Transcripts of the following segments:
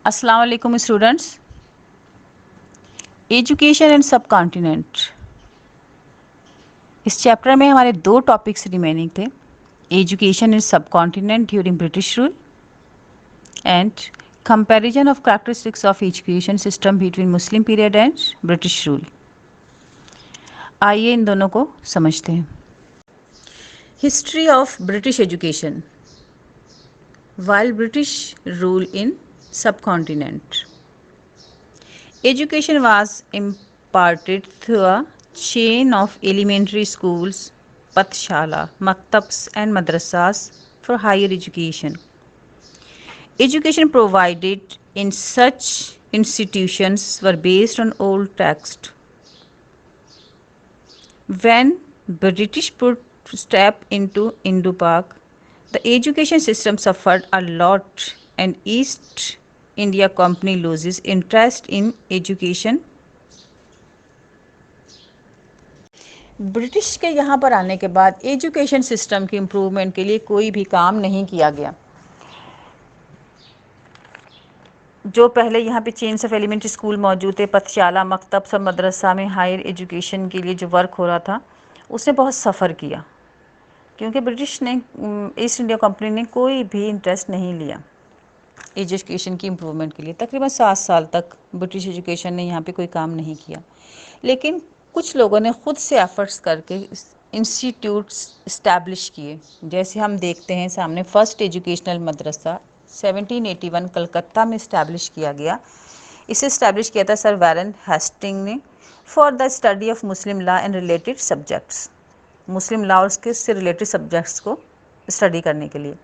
अस्सलाम वालेकुम students. Education and सब कॉन्टिनेंट, इस चैप्टर में हमारे दो टॉपिक्स रिमेनिंग थे। एजुकेशन इन सब continent during British rule and comparison of characteristics of education system between Muslim period and British rule. आइए इन दोनों को समझते हैं। History of British education while British rule in subcontinent. Education was imparted through a chain of elementary schools, pathshala, maktabs and madrasas for higher education. Education provided in such institutions were based on old text. When British put step into Indo-Pak, the education system suffered a lot and East India Company loses interest in education. British के यहाँ पर आने के बाद education system की improvement के लिए कोई भी काम नहीं किया गया। जो पहले यहाँ पे चेन्स ऑफ एलिमेंट्री स्कूल मौजूद थे, पथशाला, मकतब, सब मदरसा में हायर एजुकेशन के लिए जो वर्क हो रहा था उसने बहुत सफ़र किया, क्योंकि ब्रिटिश ने, ईस्ट इंडिया कंपनी ने कोई भी इंटरेस्ट नहीं लिया एजुकेशन की इम्प्रूवमेंट के लिए। तकरीबन 7 साल तक ब्रिटिश एजुकेशन ने यहाँ पे कोई काम नहीं किया, लेकिन कुछ लोगों ने ख़ुद से एफर्ट्स करके इंस्टीट्यूट्स इस्टेब्लिश किए। जैसे हम देखते हैं सामने, फर्स्ट एजुकेशनल मदरसा 1781 कलकत्ता में इस्टेब्लिश किया गया। इसे इस्टेब्लिश किया था सर वैरन हेस्टिंग ने for the study of Muslim law and related subjects, Muslim law और उसके रिलेटेड सब्जेक्ट्स को स्टडी करने के लिए।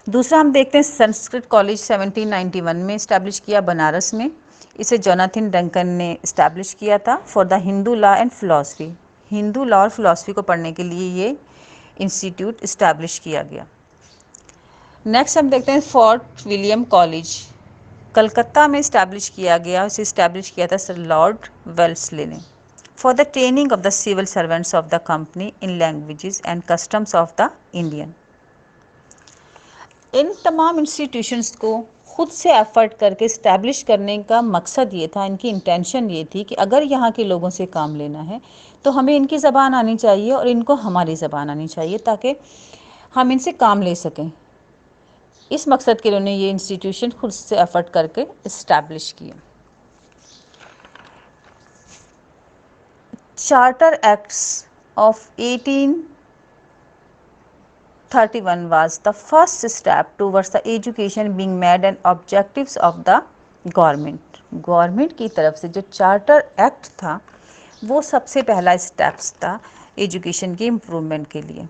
दूसरा हम देखते हैं संस्कृत कॉलेज 1791 में इस्टेब्लिश किया बनारस में। इसे जोनाथन डंकन ने इस्टेब्लिश किया था for the Hindu law and philosophy, Hindu law और फ़िलासफ़ी को पढ़ने के लिए ये इंस्टीट्यूट इस्टेब्लिश किया गया। नेक्स्ट हम देखते हैं फोर्ट विलियम कॉलेज कलकत्ता में इस्टेब्लिश किया गया। उसे इस्टेब्लिश किया था सर लॉर्ड वेल्सले ने for the training of the civil servants of the company in languages and customs of the Indian. इन तमाम इंस्टीट्यूशंस को खुद से एफर्ट करके इस्टेब्लिश करने का मकसद ये था, इनकी इंटेंशन ये थी कि अगर यहाँ के लोगों से काम लेना है तो हमें इनकी ज़बान आनी चाहिए और इनको हमारी ज़बान आनी चाहिए, ताकि हम इनसे काम ले सकें। इस मकसद के लिए उन्होंने ये इंस्टीट्यूशन खुद से एफर्ट करके इस्टेब्लिश किए। Charter acts of 1831 was the first step towards the education being made and objectives of the government. Government की तरफ से जो चार्टर एक्ट था वो सबसे पहला स्टेप्स था एजुकेशन की इम्प्रूवमेंट के लिए।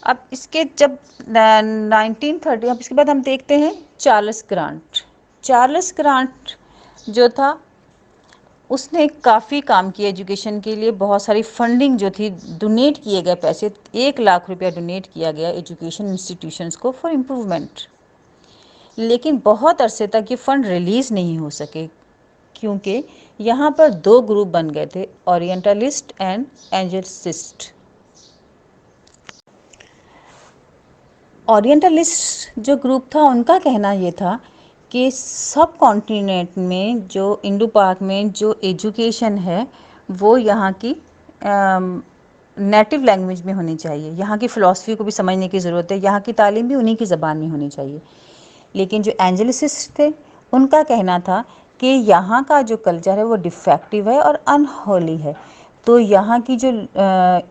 अब इसके जब 1930, अब इसके बाद हम देखते हैं चार्ल्स ग्रांट। चार्ल्स ग्रांट जो था उसने काफ़ी काम किया एजुकेशन के लिए। बहुत सारी फंडिंग जो थी, डोनेट किए गए पैसे, 1 लाख रुपया डोनेट किया गया एजुकेशन इंस्टीट्यूशंस को फॉर इम्प्रूवमेंट। लेकिन बहुत अरसे तक ये फ़ंड रिलीज़ नहीं हो सके, क्योंकि यहाँ पर 2 ग्रुप बन गए थे, ओरिएंटलिस्ट एंड एंजलिसिस्ट। ओरिएंटलिस्ट जो ग्रुप था उनका कहना ये था कि सब कॉन्टिनेंट में, जो इंडो पाक में जो एजुकेशन है वो यहाँ की नेटिव लैंग्वेज में होनी चाहिए। यहाँ की फ़िलासफ़ी को भी समझने की ज़रूरत है, यहाँ की तालीम भी उन्हीं की ज़बान में होनी चाहिए। लेकिन जो एंजलिसिस्ट थे उनका कहना था कि यहाँ का जो कल्चर है वो डिफेक्टिव है और अनहोली है, तो यहाँ की जो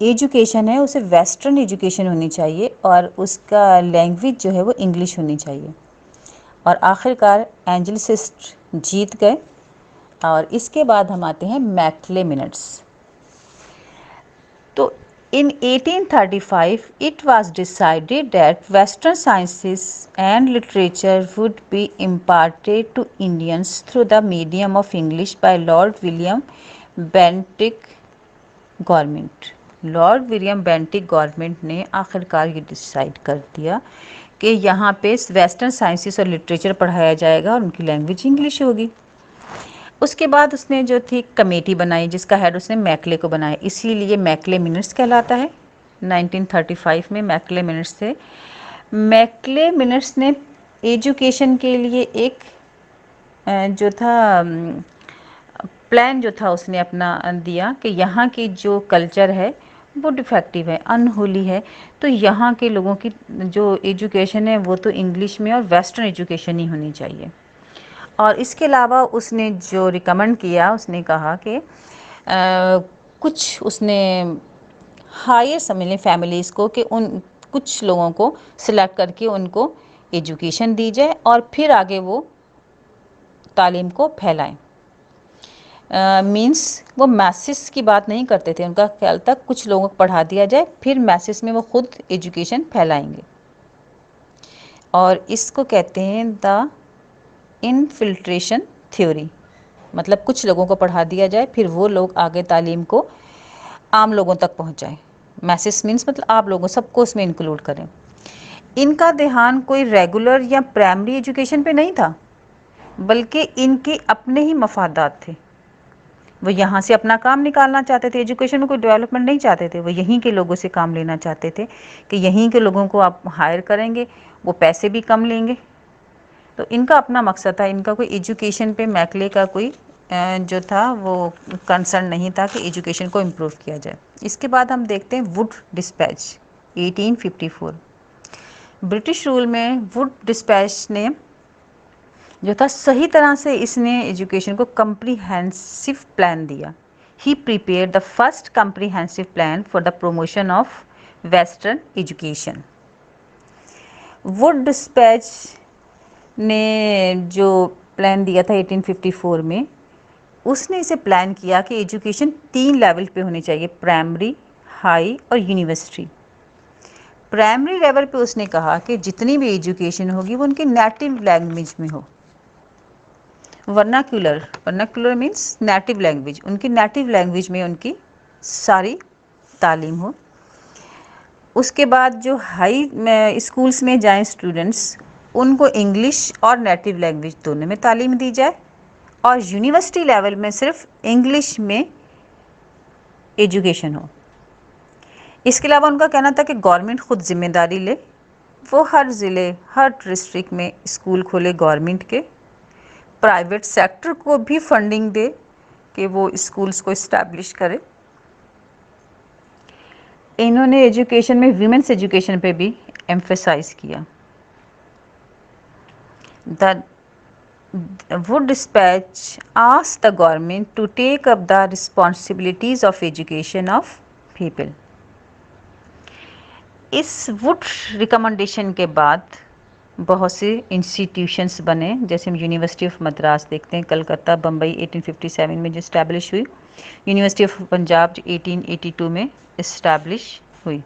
एजुकेशन है उसे वेस्टर्न एजुकेशन होनी चाहिए और उसका लैंग्वेज जो है वो इंग्लिश होनी चाहिए। और आखिरकार एंजलिसिस्ट जीत गए। और इसके बाद हम आते हैं मैकले मिनट्स। तो इन 1835 it was decided that western sciences and literature would be imparted to Indians through the medium of English by Lord William Bentinck government. Lord William Bentinck government ने आखिरकार ये डिसाइड कर दिया कि यहाँ पे वेस्टर्न साइंसेस और लिटरेचर पढ़ाया जाएगा और उनकी लैंग्वेज इंग्लिश होगी। उसके बाद उसने जो थी कमेटी बनाई जिसका हेड उसने मैकले को बनाया, इसीलिए मैकले मिनट्स कहलाता है। 1935 में मैकले मिनट्स थे। मैकले मिनट्स ने एजुकेशन के लिए एक जो था प्लान जो था उसने अपना दिया कि यहाँ की जो कल्चर है वो डिफेक्टिव है, अनहोली है, तो यहाँ के लोगों की जो एजुकेशन है वो तो इंग्लिश में और वेस्टर्न एजुकेशन ही होनी चाहिए। और इसके अलावा उसने जो रिकमेंड किया, उसने कहा कि कुछ उसने हायर समझ फैमिलीज़ को कि उन कुछ लोगों को सिलेक्ट करके उनको एजुकेशन दी जाए और फिर आगे वो तालीम को फैलाएं। मीन्स वो मैसेज की बात नहीं करते थे, उनका ख्याल था कुछ लोगों को पढ़ा दिया जाए फिर मैसेज में वो खुद एजुकेशन फैलाएंगे। और इसको कहते हैं द इनफिल्ट्रेशन थ्योरी, मतलब कुछ लोगों को पढ़ा दिया जाए फिर वो लोग आगे तालीम को आम लोगों तक पहुंचाएं। मैसेज मीन्स मतलब आप लोगों सबको उसमें इंक्लूड करें। इनका ध्यान कोई रेगुलर या प्राइमरी एजुकेशन पे नहीं था, बल्कि इनके अपने ही मफादात थे। वो यहाँ से अपना काम निकालना चाहते थे, एजुकेशन में कोई डेवलपमेंट नहीं चाहते थे, वो यहीं के लोगों से काम लेना चाहते थे कि यहीं के लोगों को आप हायर करेंगे, वो पैसे भी कम लेंगे। तो इनका अपना मकसद था, इनका कोई एजुकेशन पे मैकले का कोई जो था वो कंसर्न नहीं था कि एजुकेशन को इम्प्रूव किया जाए। इसके बाद हम देखते हैं वुड डिस्पैच 1854। ब्रिटिश रूल में वुड डिस्पैच ने जो था सही तरह से इसने एजुकेशन को कम्प्रीहेंसिव प्लान दिया। He prepare the first comprehensive plan for the promotion of western education. Wood dispatch ने जो प्लान दिया था 1854 में, उसने इसे प्लान किया कि एजुकेशन 3 लेवल पे होनी चाहिए, प्राइमरी, हाई और यूनिवर्सिटी। प्राइमरी लेवल पे उसने कहा कि जितनी भी एजुकेशन होगी वो उनकी नेटिव लैंग्वेज में हो। वर्नाक्यूलर मीन्स नेटिव लैंग्वेज, उनकी नेटिव लैंग्वेज में उनकी सारी तालीम हो। उसके बाद जो हाई स्कूल्स में जाएं स्टूडेंट्स, उनको इंग्लिश और नेटिव लैंग्वेज दोनों में तालीम दी जाए, और यूनिवर्सिटी लेवल में सिर्फ इंग्लिश में एजुकेशन हो। इसके अलावा उनका कहना था कि गवर्नमेंट खुद जिम्मेदारी ले, वो हर ज़िले हर डिस्ट्रिक्ट में स्कूल खोले गवर्नमेंट के, प्राइवेट सेक्टर को भी फंडिंग दे कि वो स्कूल्स को इस्टेब्लिश करे। इन्होंने एजुकेशन में वीमेंस एजुकेशन पे भी एम्फेसाइज किया। The Wood dispatch asked the government to take up the responsibilities of education of people. इस वुड रिकमेंडेशन के बाद बहुत से इंस्टीट्यूशंस बने, जैसे हम यूनिवर्सिटी ऑफ मद्रास देखते हैं, कलकत्ता, बम्बई 1857 में जो इस्टेब्लिश हुई, यूनिवर्सिटी ऑफ पंजाब जो 1882 में इस्टेब्लिश हुई।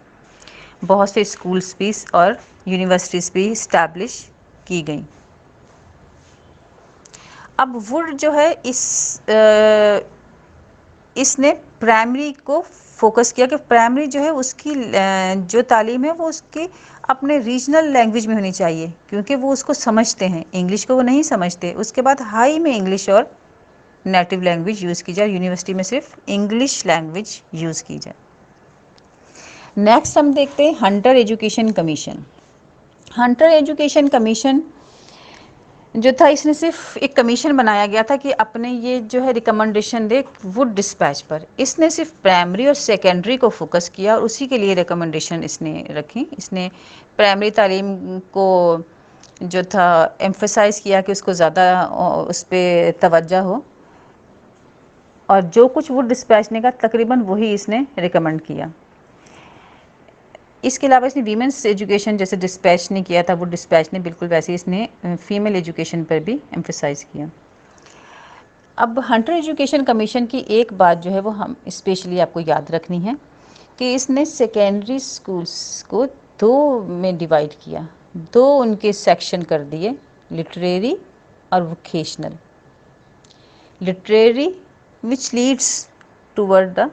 बहुत से स्कूल्स भी और यूनिवर्सिटीज़ भी इस्टेब्लिश की गई। अब वुड जो है इसने प्राइमरी को फोकस किया कि प्राइमरी जो है उसकी जो तालीम है वो उसकी अपने रीजनल लैंग्वेज में होनी चाहिए, क्योंकि वो उसको समझते हैं, इंग्लिश को वो नहीं समझते। उसके बाद हाई में इंग्लिश और नेटिव लैंग्वेज यूज़ की जाए, यूनिवर्सिटी में सिर्फ इंग्लिश लैंग्वेज यूज़ की जाए। नेक्स्ट हम देखते हैं Hunter education commission. Hunter education commission जो था, इसने सिर्फ एक कमीशन बनाया गया था कि अपने ये जो है रिकमेंडेशन दे वुड डिस्पैच पर। इसने सिर्फ प्राइमरी और सेकेंडरी को फोकस किया और उसी के लिए रिकमेंडेशन इसने रखी। इसने प्राइमरी तालीम को जो था एम्फेसाइज किया कि उसको ज़्यादा उस पर तवज्जो हो, और जो कुछ वुड डिस्पैच ने कहा तकरीबन वही इसने रिकमेंड किया। इसके अलावा इसने वीमेंस एजुकेशन जैसे डिस्पैच ने किया था, वो डिस्पैच ने बिल्कुल वैसे ही इसने फीमेल एजुकेशन पर भी एम्फेसाइज किया। अब हंटर एजुकेशन कमीशन की एक बात जो है वो हम स्पेशली आपको याद रखनी है कि इसने सेकेंडरी स्कूल्स को 2 में डिवाइड किया, 2 उनके सेक्शन कर दिए, लिटरेरी और vocational. Literary which leads toward the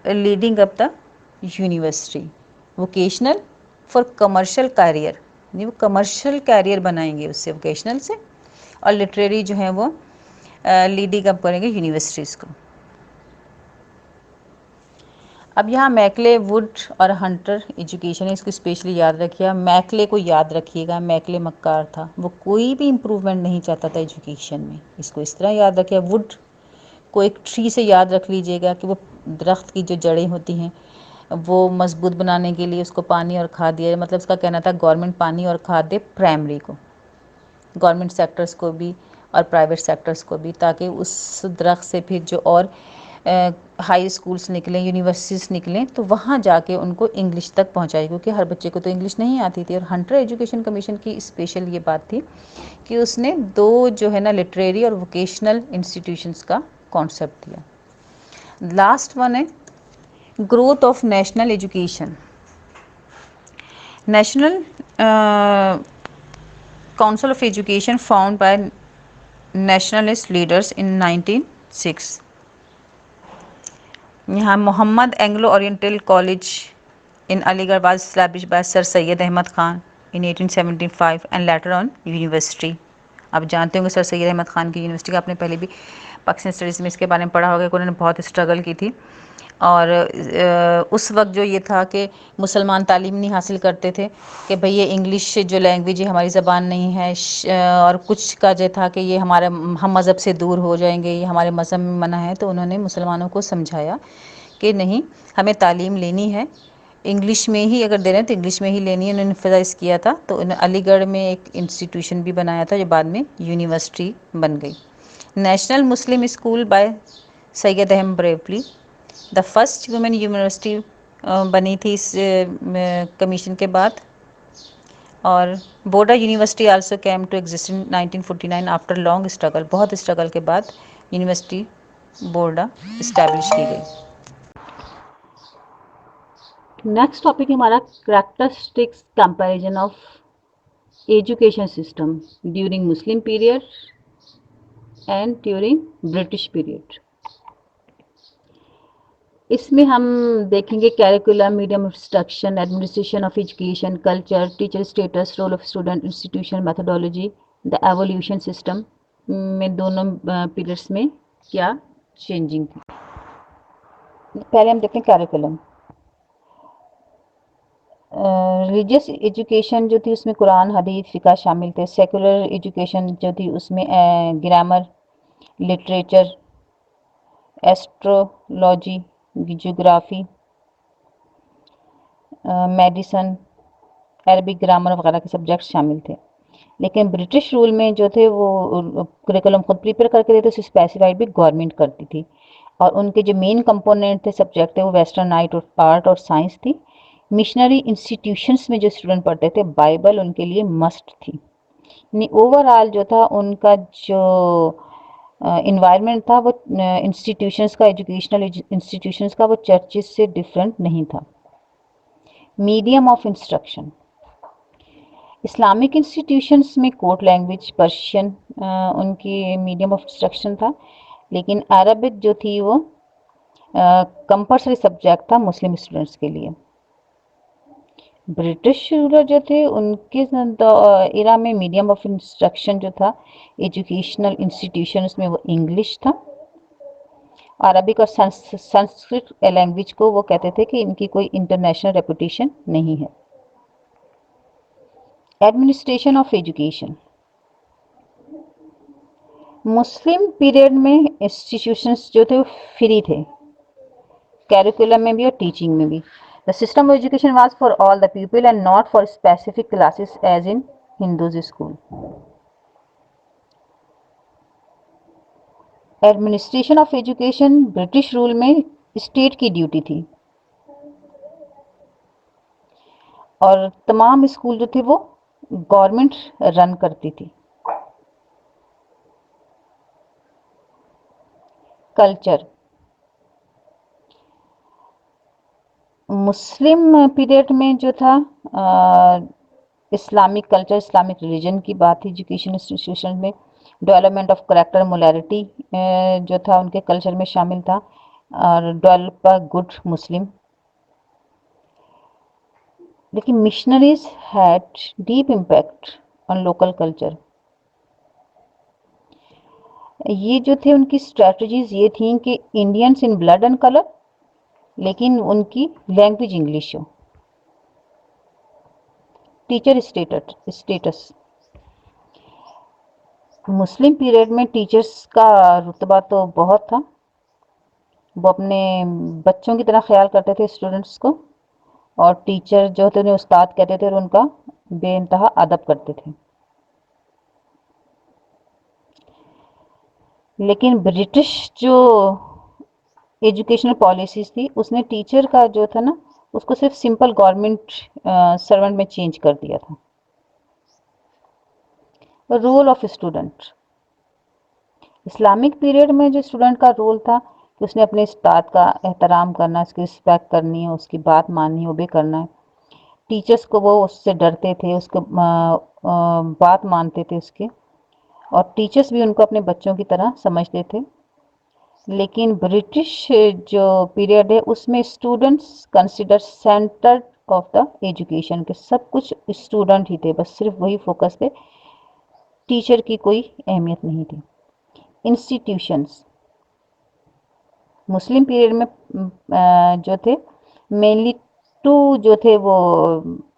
leading up the university, vocational for commercial career, वो कमर्शियल कैरियर बनाएंगे उससे वोकेशनल से, और लिटरेरी जो है वो लीडिंग अप करेंगे यूनिवर्सिटीज़ को। अब यहाँ मैकले, वुड और हंटर एजुकेशन है, इसको स्पेशली याद रखिएगा। मैकले को याद रखिएगा, मैकले मक्कार था, वो कोई भी इम्प्रूवमेंट नहीं चाहता था एजुकेशन में, इसको इस तरह याद रखिएगा। वुड को एक ट्री से याद रख लीजिएगा कि वो दरख्त की जो जड़ें होती हैं वो मजबूत बनाने के लिए उसको पानी और खाद दिया, मतलब उसका कहना था गवर्नमेंट पानी और खाद दे प्राइमरी को, गवर्नमेंट सेक्टर्स को भी और प्राइवेट सेक्टर्स को भी, ताकि उस दरख्त से फिर जो और हाई स्कूल्स निकलें, यूनिवर्सिटीज़ निकलें, तो वहाँ जाके उनको इंग्लिश तक पहुँचाए, क्योंकि हर बच्चे को तो इंग्लिश नहीं आती थी। और हंटर एजुकेशन कमीशन की स्पेशल ये बात थी कि उसने 2 जो है ना लिटरेरी और वोकेशनल इंस्टीट्यूशंस का कॉन्सेप्ट दिया। लास्ट वन है growth of national education. National council of education found by nationalist leaders in 1906। यहाँ Mohammed Anglo Oriental college in Aligarh was established by sir Syed Ahmad Khan in 1875 and later on university. आप जानते होंगे sir Syed Ahmad Khan की university का, आपने पहले भी पाकिस्तान स्टडीज़ में इसके बारे में पढ़ा होगा कि उन्होंने बहुत स्ट्रगल की थी। और उस वक्त जो ये था कि मुसलमान तालीम नहीं हासिल करते थे कि भाई ये इंग्लिश जो लैंग्वेज है हमारी ज़बान नहीं है, और कुछ का जो था कि ये हमारे हम मज़हब से दूर हो जाएंगे, ये हमारे मज़हब में मना है। तो उन्होंने मुसलमानों को समझाया कि नहीं, हमें तालीम लेनी है, इंग्लिश में ही अगर दे रहे हैं तो इंग्लिश में ही लेनी है। उन्होंने एम्फसाइज़ किया था। तो अलीगढ़ में एक इंस्टीट्यूशन भी बनाया था जो बाद में यूनिवर्सिटी बन गई। National Muslim school by Syed Ahmad ब्रेवली, द फर्स्ट वुमेन यूनिवर्सिटी बनी थी इस कमीशन के बाद। और Baroda university also came to exist in 1949 after long struggle, बहुत स्ट्रगल के बाद यूनिवर्सिटी बोर्डा इस्टेब्लिश की गई। नेक्स्ट टॉपिक हमारा characteristics comparison of education system during Muslim period and during British period. इसमें हम देखेंगे curriculum, medium of instruction, administration of education, culture, teacher status, role of student, institution, methodology, the evolution system में दोनों periods में क्या changing थी। पहले हम देखते हैं कैरिकुलम। रिलीजियस एजुकेशन जो थी उसमें कुरान, हदीस, फ़िक़्ह शामिल थे। सेकुलर एजुकेशन जो थी उसमें grammar, literature, astrology, geography, medicine, Arabic grammar वगैरह के सब्जेक्ट शामिल थे। लेकिन ब्रिटिश रूल में जो थे वो करिकुलम खुद प्रिपेयर करके देते, उसे स्पेसिफाइड भी गवर्नमेंट करती थी। और उनके जो मेन कंपोनेंट थे, सब्जेक्ट थे, वो वेस्टर्न आर्ट और साइंस थी। मिशनरी इंस्टीट्यूशंस में जो स्टूडेंट पढ़ते थे, बाइबल उनके लिए मस्ट थी। ओवरऑल जो था उनका जो इन्वायरमेंट था वो इंस्टीट्यूशंस का, एजुकेशनल इंस्टीट्यूशंस का, वो चर्चेस से डिफरेंट नहीं था। Medium of instruction, Islamic institutions में कोर्ट लैंग्वेज पर्शियन उनकी मीडियम ऑफ इंस्ट्रक्शन था, लेकिन अरबिक जो थी वो कंपल्सरी सब्जेक्ट था मुस्लिम स्टूडेंट्स के लिए। ब्रिटिश रूलर जो थे उनके इरा में मीडियम ऑफ इंस्ट्रक्शन जो था एजुकेशनल इंस्टीट्यूशंस में वो इंग्लिश था। अरबिक और संस्कृत लैंग्वेज को वो कहते थे कि इनकी कोई इंटरनेशनल रेपुटेशन नहीं है। Administration of education, Muslim period में इंस्टीट्यूशंस जो थे वो फ्री थे, कैरिकुलम में भी और टीचिंग में भी। The system of education was for all the people and not for specific classes as in Hindus school. Administration of education British rule में स्टेट की ड्यूटी थी और तमाम स्कूल जो थे वो गवर्नमेंट रन करती थी। कल्चर, मुस्लिम पीरियड में जो था इस्लामिक कल्चर, इस्लामिक रिलीजन की बात थी एजुकेशन इंस्टीट्यूशन में। डेवलपमेंट ऑफ करेक्टर, मोरालिटी जो था उनके कल्चर में शामिल था, और डेवलप अ गुड मुस्लिम। लेकिन missionaries had deep impact on local culture. ये जो थे उनकी स्ट्रेटजीज ये थी कि Indians in blood and colour लेकिन उनकी लैंग्वेज इंग्लिश हो। टीचर स्टेटस, मुस्लिम पीरियड में टीचर्स का रुतबा तो बहुत था। वो अपने बच्चों की तरह ख्याल करते थे स्टूडेंट्स को, और टीचर जो थे उन्हें उस्ताद कहते थे और उनका बेइंतहा अदब करते थे। लेकिन ब्रिटिश जो एजुकेशनल पॉलिसीज थी उसने टीचर का जो था ना उसको सिर्फ सिंपल गवर्नमेंट सर्वेंट में चेंज कर दिया था। Role of student, Islamic period में जो स्टूडेंट का रोल था कि उसने अपने उस्ताद का एहतराम करना, उसकी रिस्पेक्ट करनी है, उसकी बात माननी है, ओबे करना है। टीचर्स को वो उससे डरते थे, उसको बात मानते थे उसके, और टीचर्स भी उनको अपने बच्चों की तरह समझते थे। लेकिन ब्रिटिश जो पीरियड है उसमें students consider centre of the education के, सब कुछ स्टूडेंट ही थे, बस सिर्फ वही फोकस थे, टीचर की कोई अहमियत नहीं थी। इंस्टीट्यूशंस, मुस्लिम पीरियड में जो थे मेनली टू जो थे वो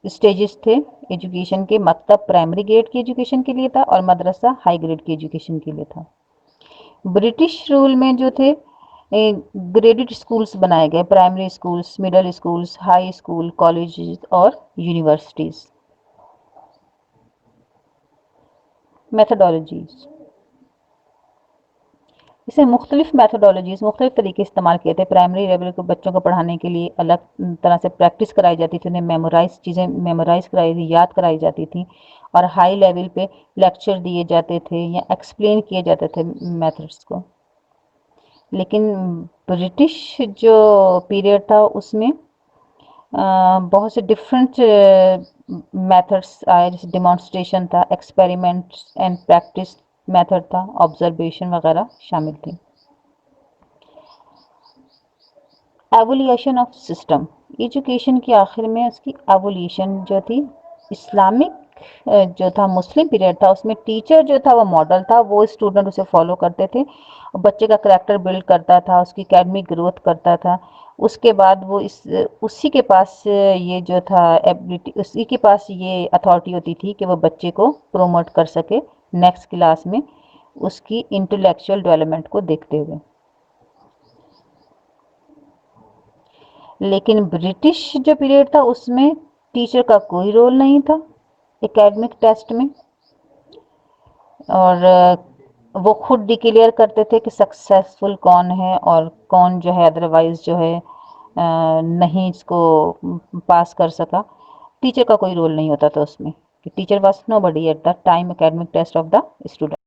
स्टेजेस थे एजुकेशन के। मकतब प्राइमरी ग्रेड की एजुकेशन के लिए था और मदरसा हाई ग्रेड की एजुकेशन के लिए था। ब्रिटिश रूल में जो थे ग्रेडेड स्कूल्स बनाए गए, primary schools, middle schools, high school, colleges और यूनिवर्सिटीज। मैथडोलॉजीज, इसे मुख्तलिफ मैथडोलॉजीज, मुख्तलिफ तरीके इस्तेमाल किए थे। प्राइमरी लेवल के बच्चों को पढ़ाने के लिए अलग तरह से प्रैक्टिस कराई जाती थी, उन्हें चीज़ें मेमोराइज कराई थी, याद कराई जाती थी, और हाई लेवल पे लेक्चर दिए जाते थे या एक्सप्लेन किए जाते थे मेथड्स को। लेकिन ब्रिटिश जो पीरियड था उसमें बहुत से डिफरेंट मेथड्स आए, जैसे डिमॉन्स्ट्रेशन था, एक्सपेरिमेंट्स एंड प्रैक्टिस मेथड था, ऑब्जर्वेशन वगैरह शामिल थी। एवोल्यूशन ऑफ सिस्टम, एजुकेशन के आखिर में उसकी एवोल्यूशन जो थी, इस्लामिक जो था मुस्लिम पीरियड था उसमें टीचर जो था वो मॉडल था, वो स्टूडेंट उसे फॉलो करते थे, बच्चे का करेक्टर बिल्ड करता था, उसकी एकेडमिक ग्रोथ करता था। उसके बाद वो उसी के पास ये जो था एबिलिटी, उसी के पास ये अथॉरिटी होती थी कि वो बच्चे को प्रोमोट कर सके नेक्स्ट क्लास में, उसकी इंटेलेक्चुअल डेवलपमेंट को देखते हुए। लेकिन ब्रिटिश जो पीरियड था उसमें टीचर का कोई रोल नहीं था एकेडमिक टेस्ट में, और वो खुद डिक्लेयर करते थे कि सक्सेसफुल कौन है और कौन जो है अदरवाइज जो है नहीं इसको पास कर सका। टीचर का कोई रोल नहीं होता था उसमें, कि teacher was nobody at the time academic test of the student.